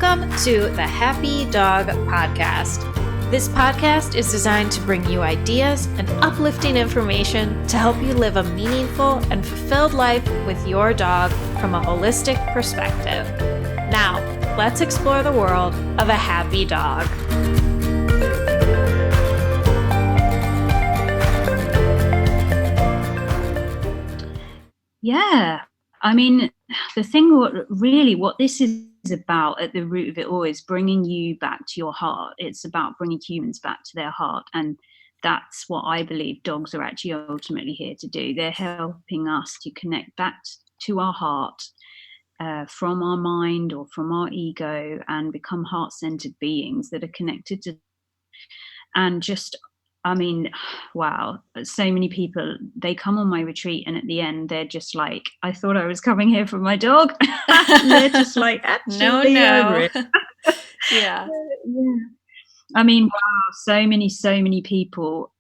Welcome to the Happy Dog Podcast. This podcast is designed to bring you ideas and uplifting information to help you live a meaningful and fulfilled life with your dog from a holistic perspective. Now, let's explore the world of a happy dog. Yeah, I mean, the thing, what this is about at the root of it all is bringing you back to your heart. It's about bringing humans back to their heart. And that's what I believe dogs are actually ultimately here to do. They're helping us to connect back to our heart from our mind or from our ego and become heart-centered beings that are connected to, and just, I mean, wow, so many people, they come on my retreat and at the end, they're just like, I thought I was coming here for my dog. They're just like, actually, over it. Yeah. Yeah. I mean, wow, so many people.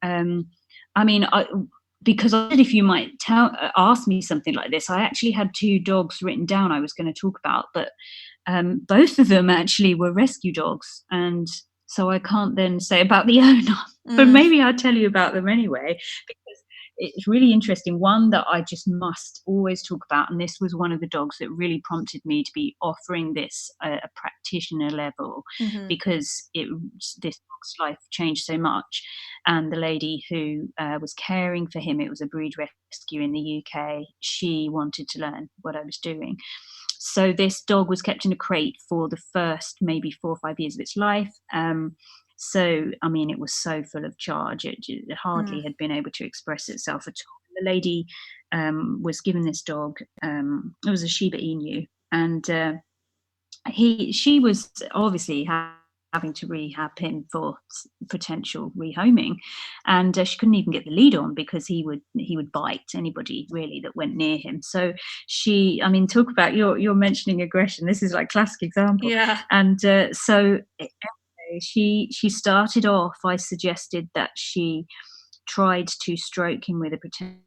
Because if you might ask me something like this, I actually had 2 dogs written down I was going to talk about, but both of them actually were rescue dogs. And so I can't then say about the owner, but maybe I'll tell you about them anyway, because it's really interesting. One that I just must always talk about, and this was one of the dogs that really prompted me to be offering this a practitioner level, because this dog's life changed so much. And the lady who was caring for him, it was a breed rescue in the UK, she wanted to learn what I was doing. So this dog was kept in a crate for the first maybe 4 or 5 years of its life. So, I mean, it was so full of charge, it hardly had been able to express itself at all. The lady was given this dog, it was a Shiba Inu, and she was obviously having to rehab him for potential rehoming, and she couldn't even get the lead on because he would bite anybody really that went near him. So talk about you're mentioning aggression. This is like classic example. Yeah. And so she started off. I suggested that she tried to stroke him with a pretend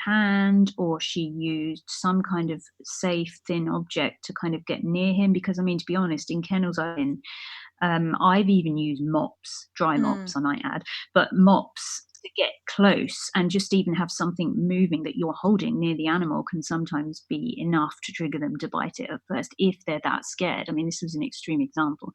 hand, or she used some kind of safe thin object to kind of get near him, because I mean, to be honest, in kennels I've even used mops, dry mops I might add, but mops to get close and just even have something moving that you're holding near the animal can sometimes be enough to trigger them to bite it at first if they're that scared. I mean, this was an extreme example.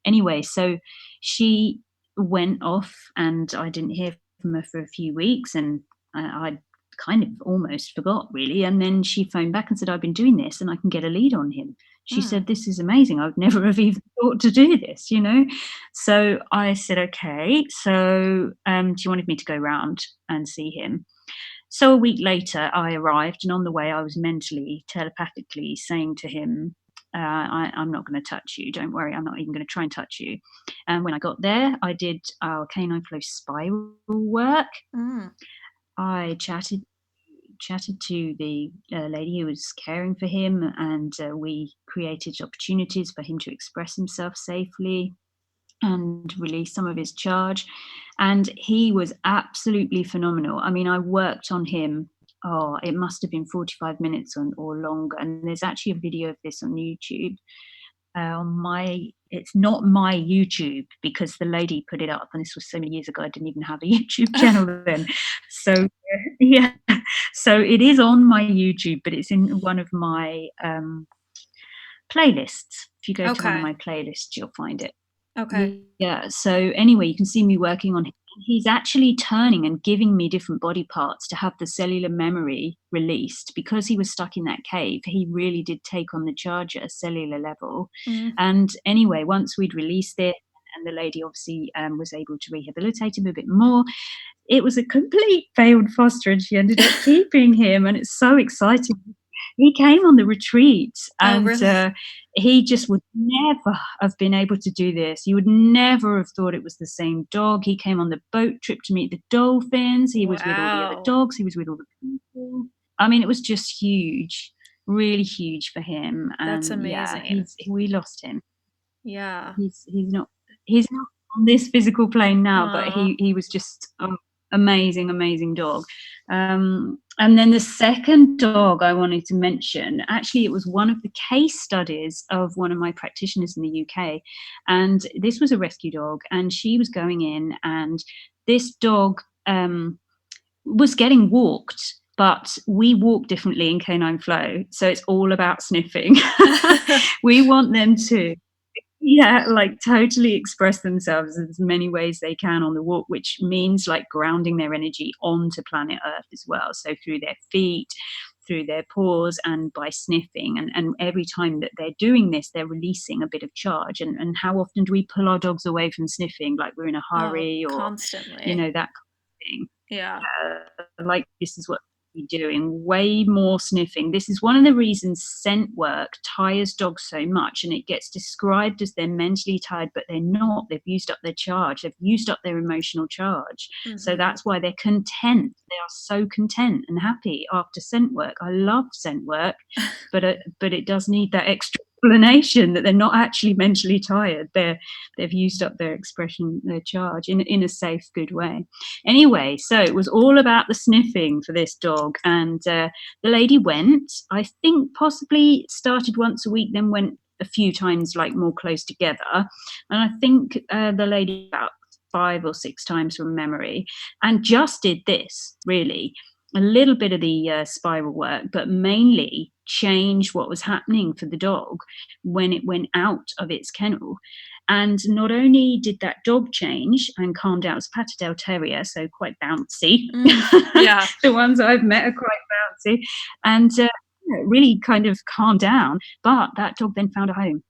Anyway, so she went off and I didn't hear from her for a few weeks, and I kind of almost forgot really. And then she phoned back and said, I've been doing this and I can get a lead on him. She said, this is amazing. I would never have even thought to do this, you know? So I said, okay, so she wanted me to go round and see him. So a week later I arrived, and on the way I was mentally, telepathically saying to him, I'm not going to touch you. Don't worry. I'm not even going to try and touch you. And when I got there, I did our canine flow spiral work. I chatted to the lady who was caring for him, and we created opportunities for him to express himself safely and release some of his charge. And he was absolutely phenomenal. I mean, I worked on him, it must have been 45 minutes or longer. And there's actually a video of this on YouTube. It's not my YouTube, because the lady put it up, and this was so many years ago, I didn't even have a YouTube channel then. So yeah, so it is on my YouTube, but it's in one of my playlists. If you go to one of my playlists, you'll find it. Okay. Yeah. So anyway, you can see me working on him. He's actually turning and giving me different body parts to have the cellular memory released, because he was stuck in that cave. He really did take on the charge at a cellular level. And anyway, once we'd released it, and the lady obviously was able to rehabilitate him a bit more, it was a complete failed foster, and she ended up keeping him. And it's so exciting. He came on the retreat, and really? he just would never have been able to do this. You would never have thought it was the same dog. He came on the boat trip to meet the dolphins. He was with all the other dogs. He was with all the people. I mean, it was just huge, really huge for him. And that's amazing. Yeah, we lost him. Yeah. He's not on this physical plane now, but he was just amazing dog. And then the second dog I wanted to mention, actually, it was one of the case studies of one of my practitioners in the UK. And this was a rescue dog, and she was going in, and this dog was getting walked. But we walk differently in Canine Flow. So it's all about sniffing. We want them to like totally express themselves in as many ways they can on the walk, which means like grounding their energy onto planet Earth as well. So through their feet, through their paws, and by sniffing. And every time that they're doing this, they're releasing a bit of charge. And how often do we pull our dogs away from sniffing, like we're in a hurry, or constantly, that kind of thing? Yeah. Like this is what doing, way more sniffing. This is one of the reasons scent work tires dogs so much, and it gets described as they're mentally tired, but they're not. They've used up their charge, they've used up their emotional charge. So that's why they're content. They are so content and happy after scent work. I love scent work, but it does need that extra explanation that they're not actually mentally tired. They've used up their expression, their charge in a safe, good way. Anyway, so it was all about the sniffing for this dog, and the lady went, I think possibly started once a week, then went a few times, like more close together. And I think the lady about 5 or 6 times from memory, and just did this, really a little bit of the spiral work, but mainly changed what was happening for the dog when it went out of its kennel. And not only did that dog change and calm down, it was a Patterdale Terrier, so quite bouncy. Yeah. The ones I've met are quite bouncy, and really kind of calmed down. But that dog then found a home.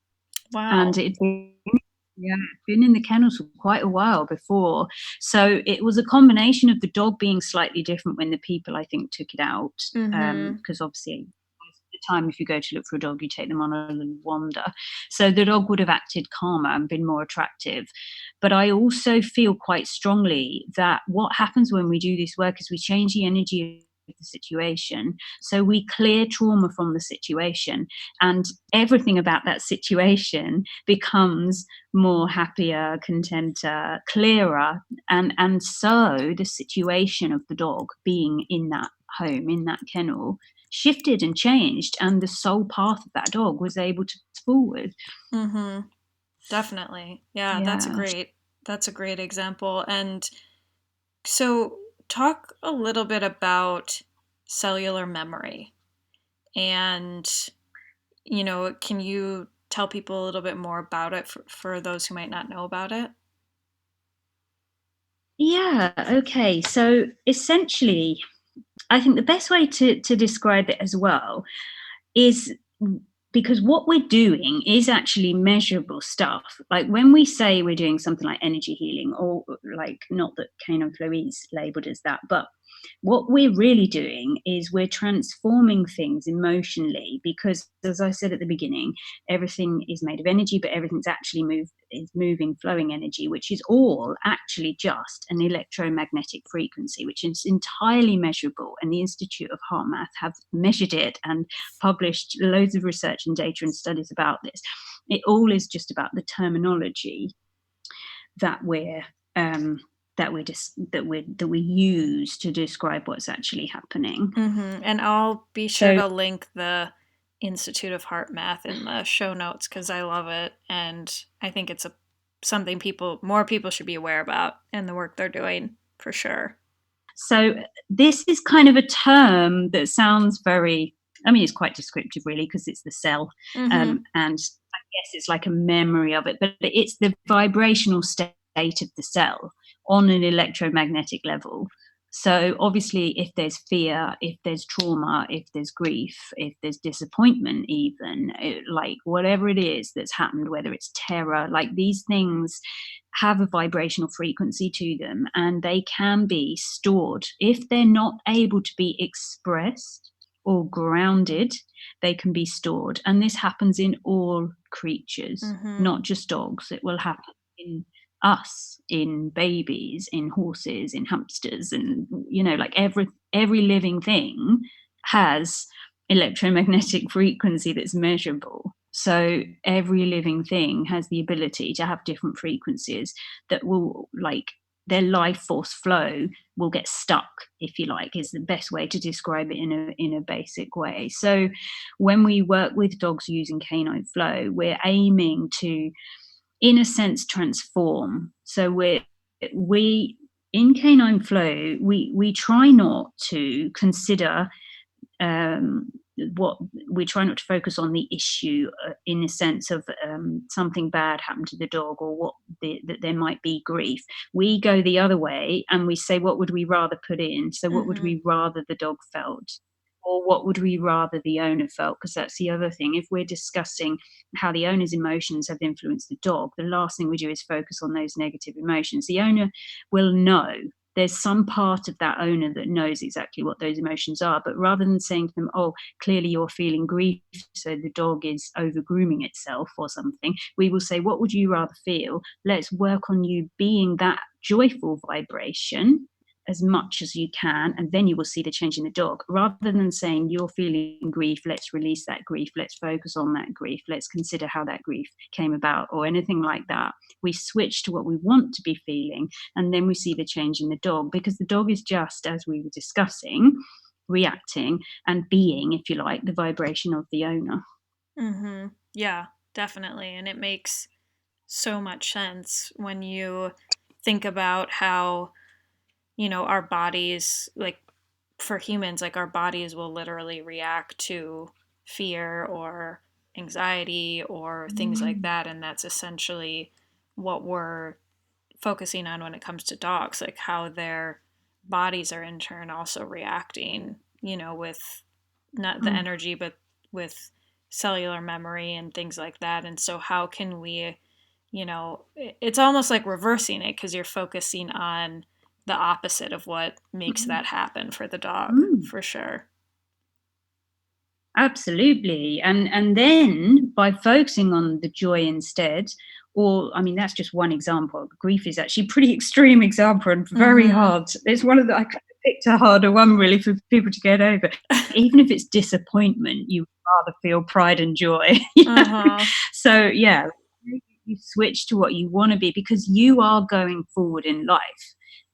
Wow. And it'd been in the kennels for quite a while before. So it was a combination of the dog being slightly different when the people, I think, took it out. Because obviously, most of the time, if you go to look for a dog, you take them on a little wander. So the dog would have acted calmer and been more attractive. But I also feel quite strongly that what happens when we do this work is we change the energy of the situation. So we clear trauma from the situation, and everything about that situation becomes more happier, contenter, clearer. And so the situation of the dog being in that home, in that kennel, shifted and changed, and the soul path of that dog was able to move forward. Definitely. Yeah, that's a great example. And so talk a little bit about cellular memory, and can you tell people a little bit more about it for those who might not know about it? Yeah, okay. So essentially, I think the best way to describe it as well is, because what we're doing is actually measurable stuff. Like when we say we're doing something like energy healing, or like, not that Canine Flow is labeled as that, but what we're really doing is we're transforming things emotionally, because as I said at the beginning, everything is made of energy, but everything's actually moving, flowing energy, which is all actually just an electromagnetic frequency, which is entirely measurable. And the Institute of HeartMath have measured it and published loads of research and data and studies about this. It all is just about the terminology that we use to describe what's actually happening. And I'll be sure to link the Institute of HeartMath in the show notes, because I love it, and I think it's something more people should be aware about in the work they're doing, for sure. So this is kind of a term that sounds very, it's quite descriptive, really, because it's the cell, and I guess it's like a memory of it, but it's the vibrational state of the cell on an electromagnetic level. So obviously, if there's fear, if there's trauma, if there's grief, if there's disappointment, even like whatever it is that's happened, whether it's terror, like these things have a vibrational frequency to them, and they can be stored. If they're not able to be expressed or grounded, they can be stored. And this happens in all creatures, not just dogs. It will happen in us, in babies, in horses, in hamsters, and like every living thing has electromagnetic frequency that's measurable. So every living thing has the ability to have different frequencies that will like their life force flow will get stuck, if you like, is the best way to describe it in a basic way. So when we work with dogs using canine flow, we're aiming to, in a sense, transform. So we in canine flow, we try not to consider what we try not to focus on the issue in the sense of something bad happened to the dog, or that there might be grief. We go the other way and we say, what would we rather put in? So what would we rather the dog felt, or what would we rather the owner felt? Because that's the other thing. If we're discussing how the owner's emotions have influenced the dog, the last thing we do is focus on those negative emotions. The owner will know. There's some part of that owner that knows exactly what those emotions are, but rather than saying to them, oh, clearly you're feeling grief, so the dog is over grooming itself or something, we will say, what would you rather feel? Let's work on you being that joyful vibration as much as you can, and then you will see the change in the dog. Rather than saying you're feeling grief, let's release that grief, let's focus on that grief, let's consider how that grief came about, or anything like that. We switch to what we want to be feeling, and then we see the change in the dog, because the dog is just, as we were discussing, reacting and being, if you like, the vibration of the owner. Yeah, definitely. And it makes so much sense when you think about how, our bodies, like for humans, like our bodies will literally react to fear or anxiety or things like that. And that's essentially what we're focusing on when it comes to dogs, like how their bodies are in turn also reacting, with not the energy, but with cellular memory and things like that. And so, how can we, it's almost like reversing it, because you're focusing on the opposite of what makes that happen for the dog, for sure. Absolutely. And then by focusing on the joy instead, or I mean, that's just one example. Grief is actually a pretty extreme example and very hard. It's one of the, I picked a harder one really for people to get over. Even if it's disappointment, you rather feel pride and joy. So yeah, you switch to what you want to be, because you are going forward in life.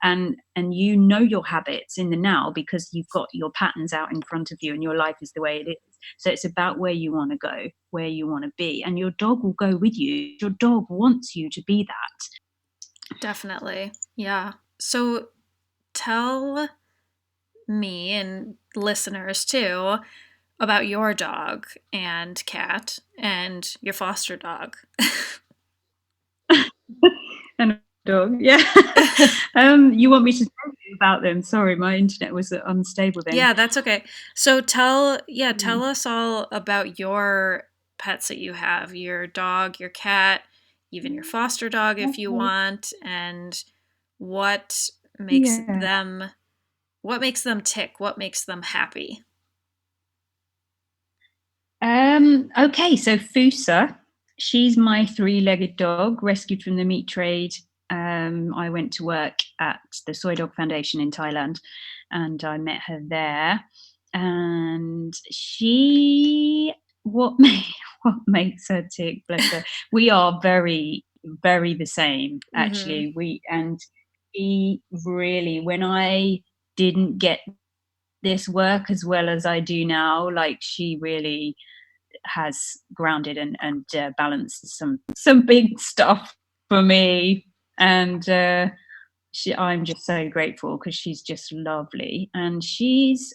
And you know your habits in the now, because you've got your patterns out in front of you and your life is the way it is. So it's about where you want to go, where you want to be, and your dog will go with you. Your dog wants you to be that. Definitely. Yeah. So tell me and listeners too about your dog and cat and your foster dog. And dog, yeah. You want me to tell you about them? Sorry, my internet was unstable then. Yeah, that's okay. So tell us all about your pets that you have, your dog, your cat, even your foster dog if you want, and what makes them tick, what makes them happy. Okay, so Fusa, she's my 3-legged dog, rescued from the meat trade. I went to work at the Soy Dog Foundation in Thailand, and I met her there. And what makes her tick, bless her. We are very, very the same, actually. She really, when I didn't get this work as well as I do now, like she really has grounded and balanced some big stuff for me. And I'm just so grateful, because she's just lovely. And she's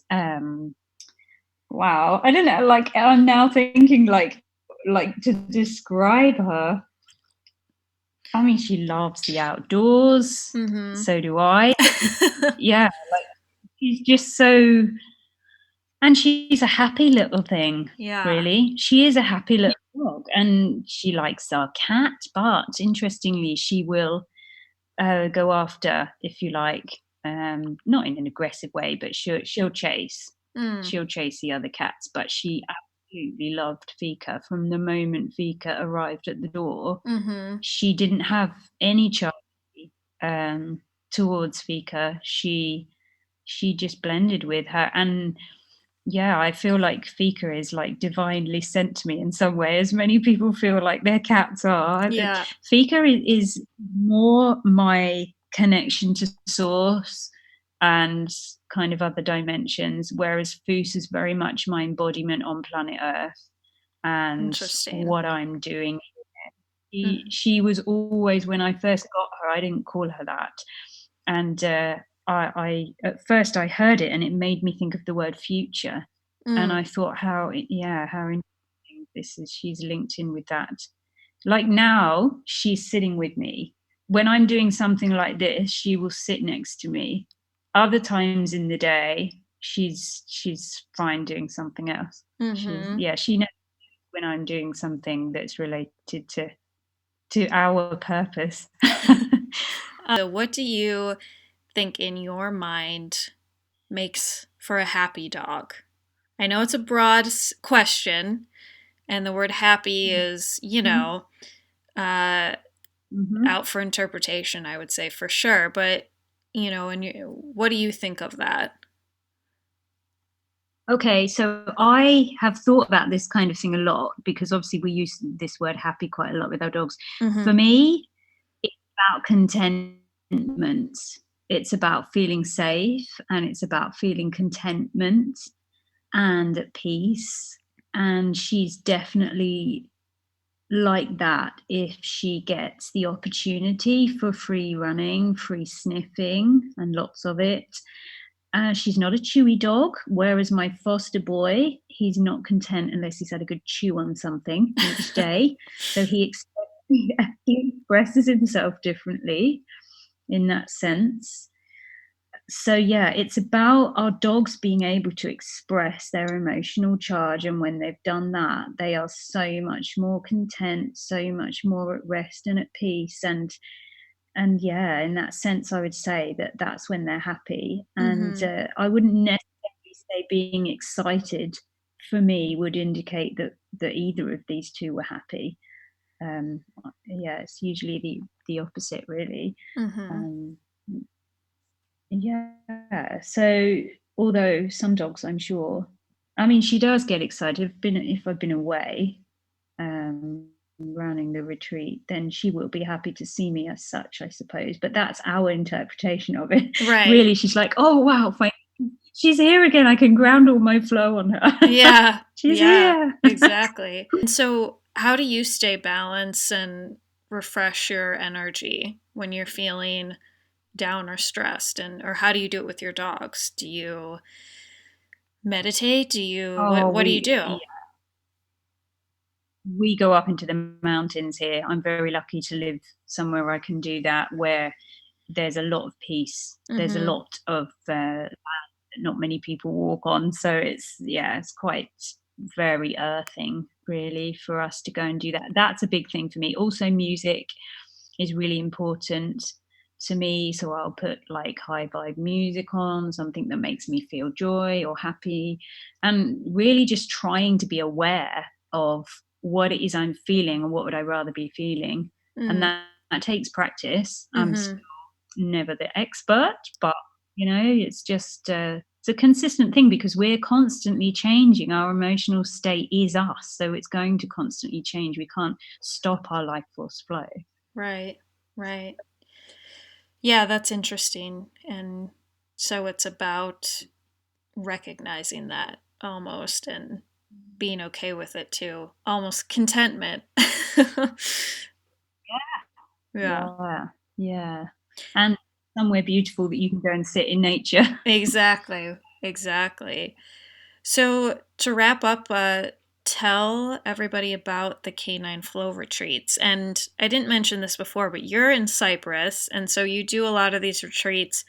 wow, I don't know, like I'm now thinking like to describe her. I mean, she loves the outdoors. So do I. Yeah, like she's just so, and she's a happy little thing. Yeah. Really. She is a happy little dog, and she likes our cat, but interestingly, she will go after, if you like, not in an aggressive way, but she'll chase. She'll chase the other cats, but she absolutely loved Fika. From the moment Fika arrived at the door, she didn't have any charity towards Fika. She just blended with her. And yeah, I feel like Fika is like divinely sent to me in some way, as many people feel like their cats are. Yeah. Fika is more my connection to source and kind of other dimensions, whereas Foos is very much my embodiment on planet Earth and Interesting. what I'm doing. Mm. She was always, when I first got her, I didn't call her that. And I at first I heard it and it made me think of the word future. And Mm. I thought how interesting this is. She's linked in with that. Like now, she's sitting with me. When I'm doing something like this, she will sit next to me. Other times in the day, she's fine doing something else. Mm-hmm. She knows when I'm doing something that's related to our purpose. So what do you think in your mind makes for a happy dog? I know it's a broad question, and the word happy is, uh, Mm-hmm. out for interpretation, I would say for sure. But, what do you think of that? Okay, so I have thought about this kind of thing a lot because obviously we use this word happy quite a lot with our dogs. Mm-hmm. For me, it's about contentment. It's about feeling safe and it's about feeling contentment and at peace. And she's definitely like that if she gets the opportunity for free running, free sniffing, and lots of it. She's not a chewy dog, whereas my foster boy, he's not content unless he's had a good chew on something each day. So he expresses himself differently in that sense. So yeah, it's about our dogs being able to express their emotional charge, and when they've done that, they are so much more content, so much more at rest and at peace. And yeah, in that sense, I would say that that's when they're happy. And Mm-hmm. I wouldn't necessarily say being excited for me would indicate that either of these two were happy. Um, yeah, it's usually the opposite, really. Mm-hmm. Um, yeah. So although some dogs, I'm sure, I mean, she does get excited. If I've been away, running the retreat, then she will be happy to see me as such, I suppose. But that's our interpretation of it. Right. Really, she's like, oh wow, she's here again. I can ground all my flow on her. Yeah. She's Yeah, here. exactly. And so, how do you stay balanced and refresh your energy when you're feeling down or stressed? Or how do you do it with your dogs? Do you meditate? Oh, What do you do? we go up into the mountains here. I'm very lucky to live somewhere I can do that, where there's a lot of peace. There's a Mm-hmm. lot of land that not many people walk on. So it's quite very earthing, really, for us to go and do that. That's a big thing for me. Also, music is really important to me. So I'll put like high vibe music on, something that makes me feel joy or happy, and really just trying to be aware of what it is I'm feeling and what would I rather be feeling. And Mm. that takes practice. I'm Mm-hmm. never the expert, but it's just it's a consistent thing because we're constantly changing. Our emotional state is us, so it's going to constantly change. We can't stop our life force flow. Right. Right. Yeah, that's interesting. And so it's about recognizing that almost and being okay with it too. Almost contentment. Yeah, Yeah, yeah, and somewhere beautiful that you can go and sit in nature. exactly. Exactly. So to wrap up, tell everybody about the Canine Flow retreats. And I didn't mention this before, but you're in Cyprus, and so you do a lot of these retreats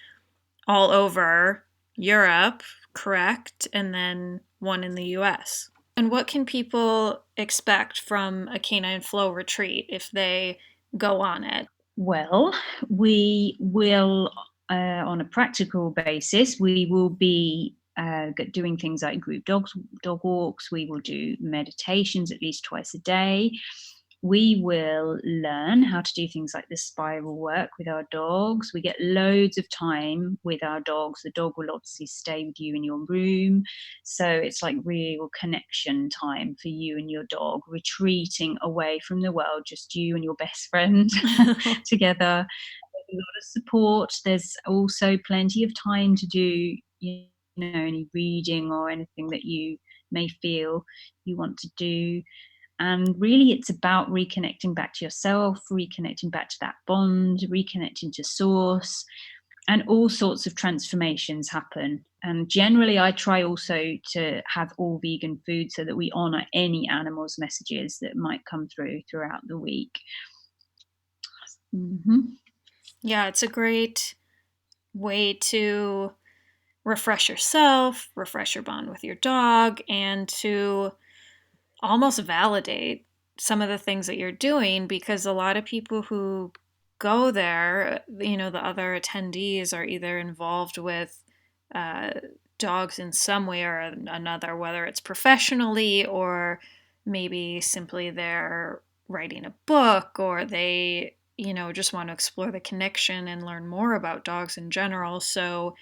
all over Europe, correct? And then one in the US. And what can people expect from a Canine Flow retreat if they go on it? Well, we will, on a practical basis, we will be doing things like dog walks. We will do meditations at least twice a day. We will learn how to do things like the spiral work with our dogs. We get loads of time with our dogs. The dog will obviously stay with you in your room. So it's like real connection time for you and your dog, retreating away from the world, just you and your best friend together. lot of support. There's also plenty of time to do, any reading or anything that you may feel you want to do. And really, it's about reconnecting back to yourself, reconnecting back to that bond, reconnecting to source, and all sorts of transformations happen. And generally, I try also to have all vegan food so that we honor any animals' messages that might come throughout the week. Mm-hmm. Yeah, it's a great way to refresh yourself, refresh your bond with your dog, and to almost validate some of the things that you're doing, because a lot of people who go there, the other attendees are either involved with dogs in some way or another, whether it's professionally or maybe simply they're writing a book, or they, just want to explore the connection and learn more about dogs in general. So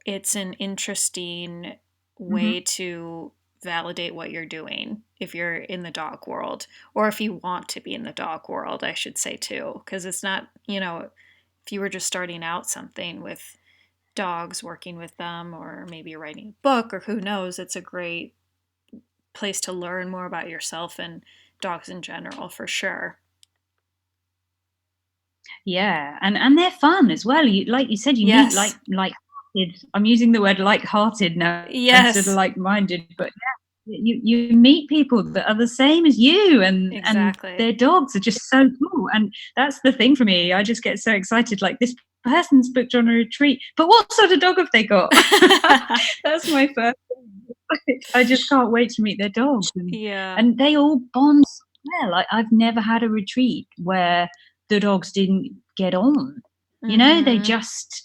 it's an interesting way to validate what you're doing if you're in the dog world, or if you want to be in the dog world, I should say too, because it's not, if you were just starting out something with dogs, working with them, or maybe writing a book, or who knows, it's a great place to learn more about yourself and dogs in general, for sure. Yeah, and they're fun as well. Like you said, you meet Yes. like-hearted. I'm using the word like-hearted now instead of Yes. like-minded, but yeah, you meet people that are the same as you, and Exactly. their dogs are just so cool. And that's the thing for me. I just get so excited. Like, this person's booked on a retreat, but what sort of dog have they got? That's my first thing. I just can't wait to meet their dogs, Yeah. and they all bond so well. Like, I've never had a retreat where the dogs didn't get on. They just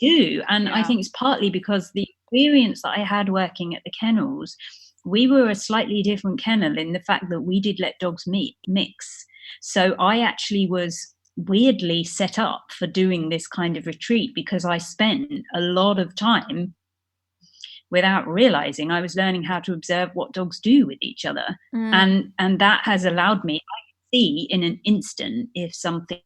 do. And I Yeah. think it's partly because the experience that I had working at the kennels, we were a slightly different kennel in the fact that we did let dogs mix. So I actually was weirdly set up for doing this kind of retreat, because I spent a lot of time, without realizing, I was learning how to observe what dogs do with each other. And that has allowed me, I see in an instant if something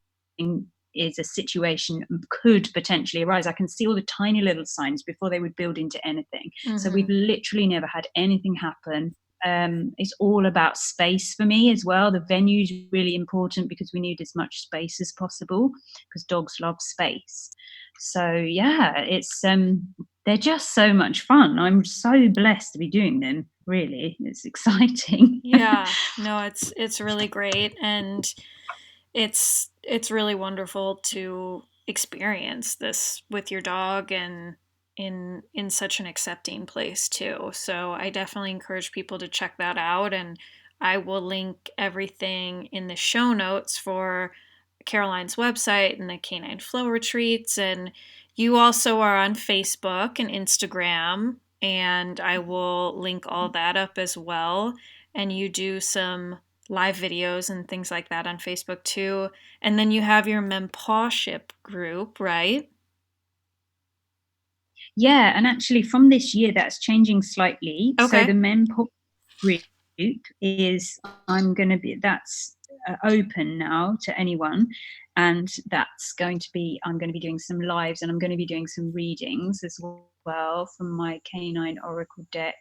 is a situation could potentially arise. I can see all the tiny little signs before they would build into anything. So we've literally never had anything happen. It's all about space for me as well. The venue is really important because we need as much space as possible, because dogs love space. So yeah, it's they're just so much fun. I'm so blessed to be doing them. Really, it's exciting. Yeah. No, it's really great, and it's really wonderful to experience this with your dog, and in such an accepting place too. So I definitely encourage people to check that out, and I will link everything in the show notes for Caroline's website and the Canine Flow retreats. And you also are on Facebook and Instagram, and I will link all that up as well. And you do some live videos and things like that on Facebook too. And then you have your Mempawship group, right? Yeah, and actually from this year that's changing slightly. So the Okay. Menpop group is that's open now to anyone, and I'm going to be doing some lives, and I'm going to be doing some readings as well from my Canine Oracle deck.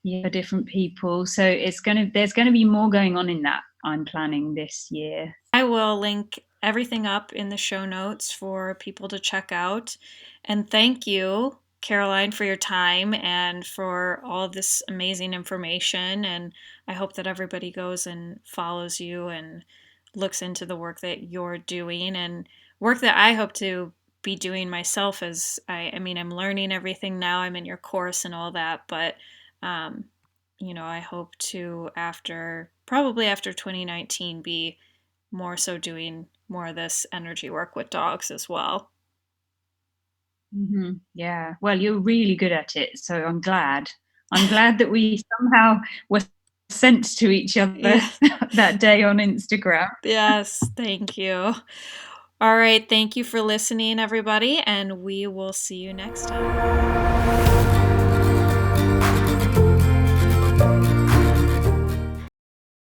Yeah, different people. So there's going to be more going on in that, I'm planning this year. I will link everything up in the show notes for people to check out. And thank you, Caroline, for your time and for all of this amazing information. And I hope that everybody goes and follows you and looks into the work that you're doing, and work that I hope to be doing myself. As I mean, I'm learning everything now. I'm in your course and all that, but um, I hope to, probably after 2019, be more so doing more of this energy work with dogs as well. Yeah, well, you're really good at it, so I'm glad. I'm glad that we somehow were sent to each other Yeah. that day on Instagram. Yes, thank you. All right, thank you for listening, everybody, and we will see you next time.